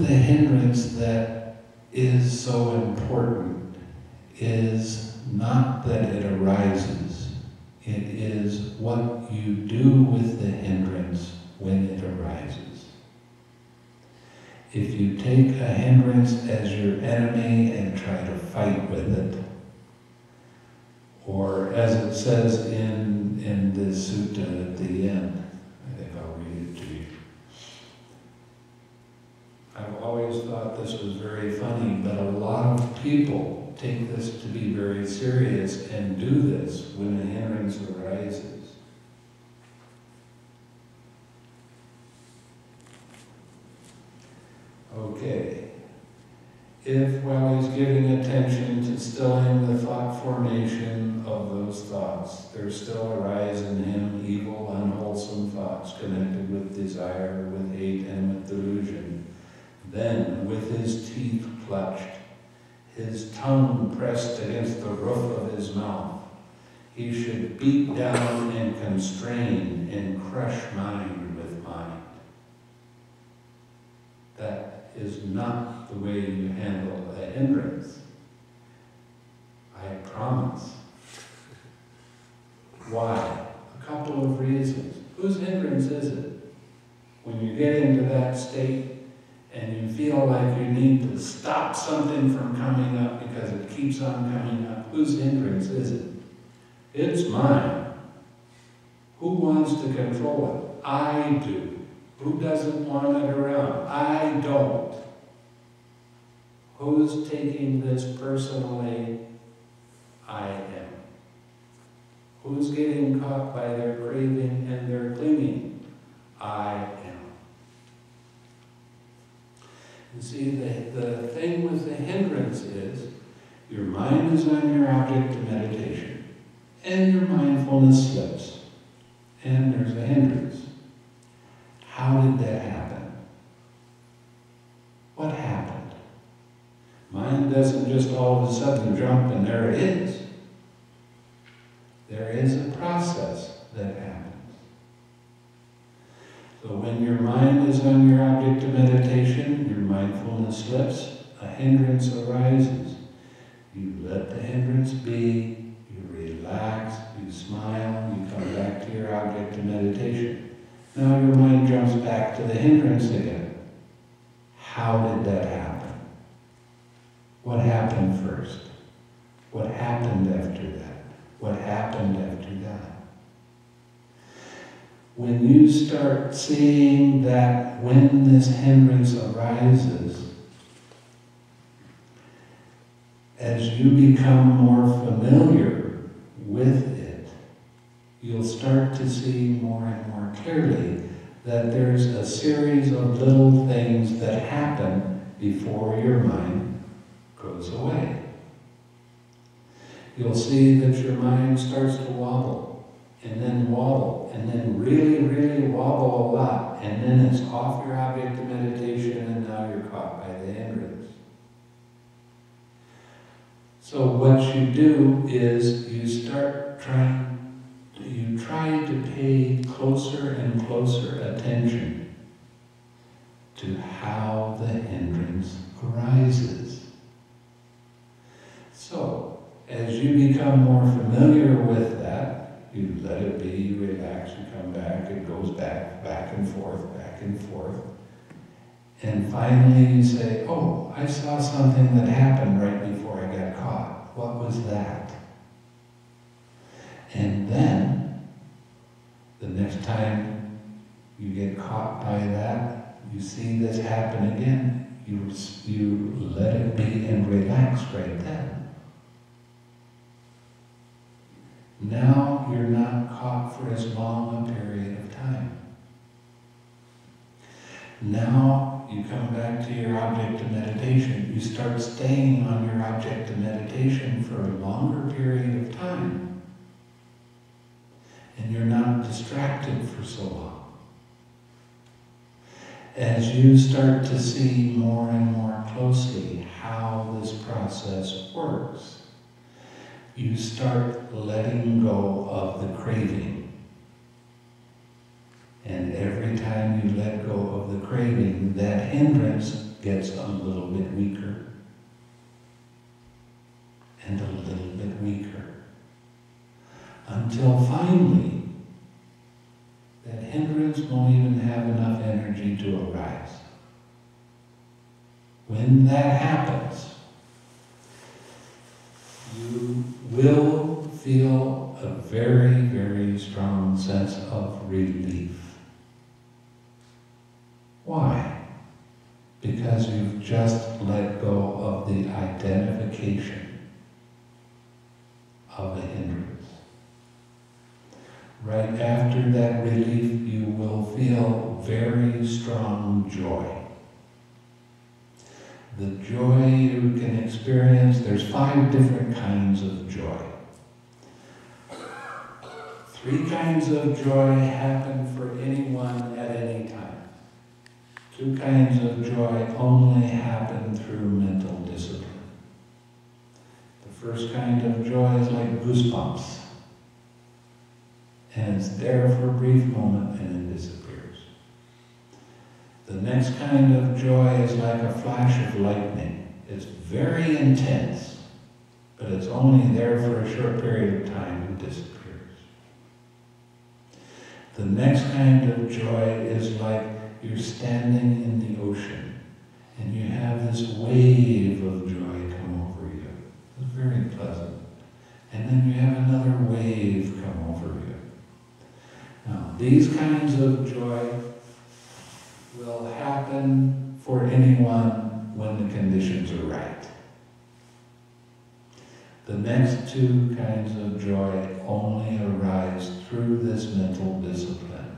with the hindrance that is so important is not that it arises. It is what you do with the hindrance when it arises. If you take a hindrance as your enemy and try to fight with it, or as it says in the sutta at the end, I think I'll read it to you. I've always thought this was very funny, but a lot of people take this to be very serious and do this when a hindrance arises. Okay. If while he's giving attention to stilling the thought formation of those thoughts, there still arise in him evil, unwholesome thoughts connected with desire, with hate, and with delusion, then with his teeth clutched, his tongue pressed against the roof of his mouth, he should beat down and constrain and crush mind with mind. That is not the way you handle a hindrance. I promise. Why? A couple of reasons. Whose hindrance is it? When you get into that state and you feel like you need to stop something from coming up because it keeps on coming up, whose hindrance is it? It's mine. Who wants to control it? I do. Who doesn't want it around? I don't. Who's taking this personally? I am. Who's getting caught by their craving and their clinging? I am. You see, the thing with the hindrance is your mind is on your object of meditation, and your mindfulness slips, and there's a hindrance. How did that happen? What happened? Mind doesn't just all of a sudden jump and there it is. There is a process that happens. So when your mind is on your object of meditation, your mindfulness slips, a hindrance arises. You let the hindrance be, you relax, you smile, you come back to your object of meditation. Now your mind jumps back to the hindrance again. How did that happen? What happened first? What happened after that? What happened after that? When you start seeing that when this hindrance arises, as you become more familiar with it, you'll start to see more and more clearly that there's a series of little things that happen before your mind goes away. You'll see that your mind starts to wobble, and then really, really wobble a lot, and then it's off your object of meditation, and now you're caught by the hindrance. So what you do is you try to pay closer and closer attention to how the hindrance arises. So, as you become more familiar with that, you let it be, you relax, you come back, it goes back and forth, and finally you say, oh, I saw something that happened right before I got caught. What was that? And then, the next time you get caught by that, you see this happen again, you let it be and relax right then. Now you're not caught for as long a period of time. Now you come back to your object of meditation. You start staying on your object of meditation for a longer period of time. And you're not distracted for so long. As you start to see more and more closely how this process works, you start letting go of the craving. And every time you let go of the craving, that hindrance gets a little bit weaker and a little bit weaker, until finally that hindrance won't even have enough energy to arise. When that happens, you will feel a very, very strong sense of relief. Why? Because you've just let go of the identification of a hindrance. Right after that relief, you will feel very strong joy. The joy you can experience, there's 5 different kinds of joy. 3 kinds of joy happen for anyone at any time. 2 kinds of joy only happen through mental discipline. The first kind of joy is like goosebumps. And it's there for a brief moment and it disappears. The next kind of joy is like a flash of lightning. It's very intense, but it's only there for a short period of time and disappears. The next kind of joy is like you're standing in the ocean and you have this wave of joy come over you. It's very pleasant. And then you have another wave come over you. Now, these kinds of joy will happen for anyone when the conditions are right. The next 2 kinds of joy only arise through this mental discipline.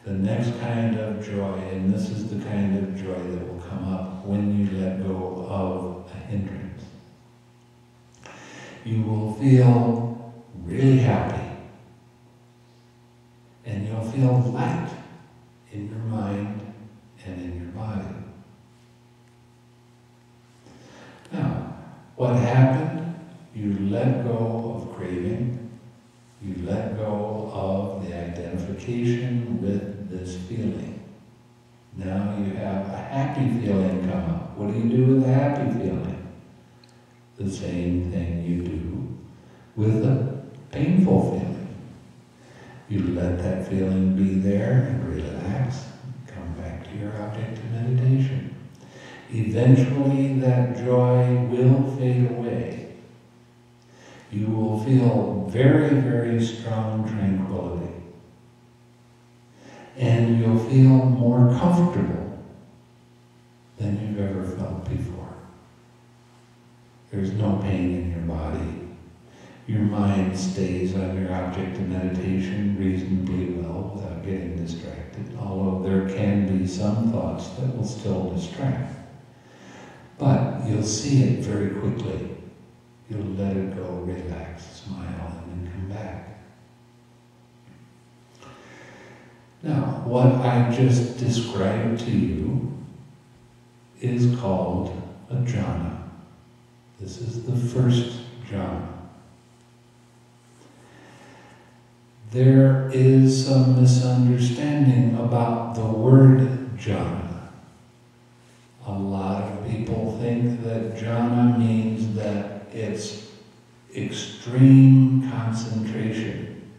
The next kind of joy, and this is the kind of joy that will come up when you let go of a hindrance. You will feel really happy. And you'll feel light in your mind and in your body. Now, what happened? You let go of craving. You let go of the identification with this feeling. Now you have a happy feeling come up. What do you do with a happy feeling? The same thing you do with a painful feeling. You let that feeling be there and relax. Come back to your object of meditation. Eventually that joy will fade away. You will feel very, very strong tranquility. And you'll feel more comfortable than you've ever felt before. There's no pain in your body. Your mind stays on your object of meditation reasonably well without getting distracted, although there can be some thoughts that will still distract. But you'll see it very quickly. You'll let it go, relax, smile, and then come back. Now, what I just described to you is called a jhana. This is the first jhana. There is some misunderstanding about the word jhana. A lot of people think that jhana means that it's extreme concentration.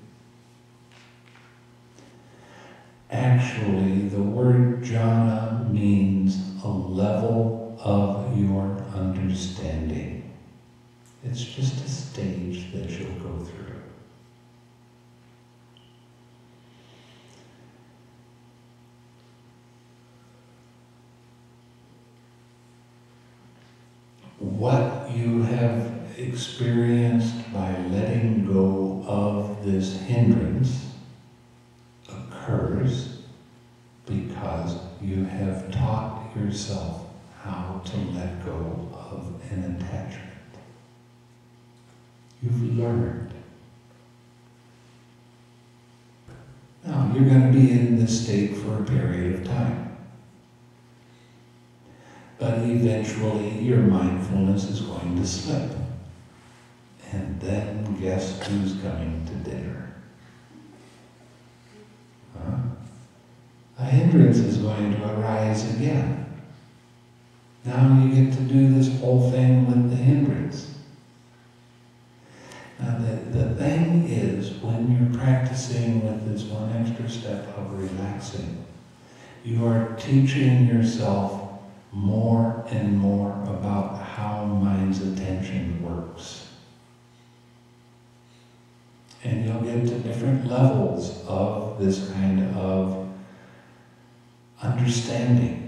Actually, the word jhana means a level of your understanding. It's just a stage that you'll go through. What you have experienced by letting go of this hindrance occurs because you have taught yourself how to let go of an attachment. You've learned. Now, you're going to be in this state for a period of time. But eventually your mindfulness is going to slip. And then guess who's coming to dinner? Huh? A hindrance is going to arise again. Now you get to do this whole thing with the hindrance. Now the thing is, when you're practicing with this one extra step of relaxing, you are teaching yourself more and more about how mind's attention works. And you'll get to different levels of this kind of understanding.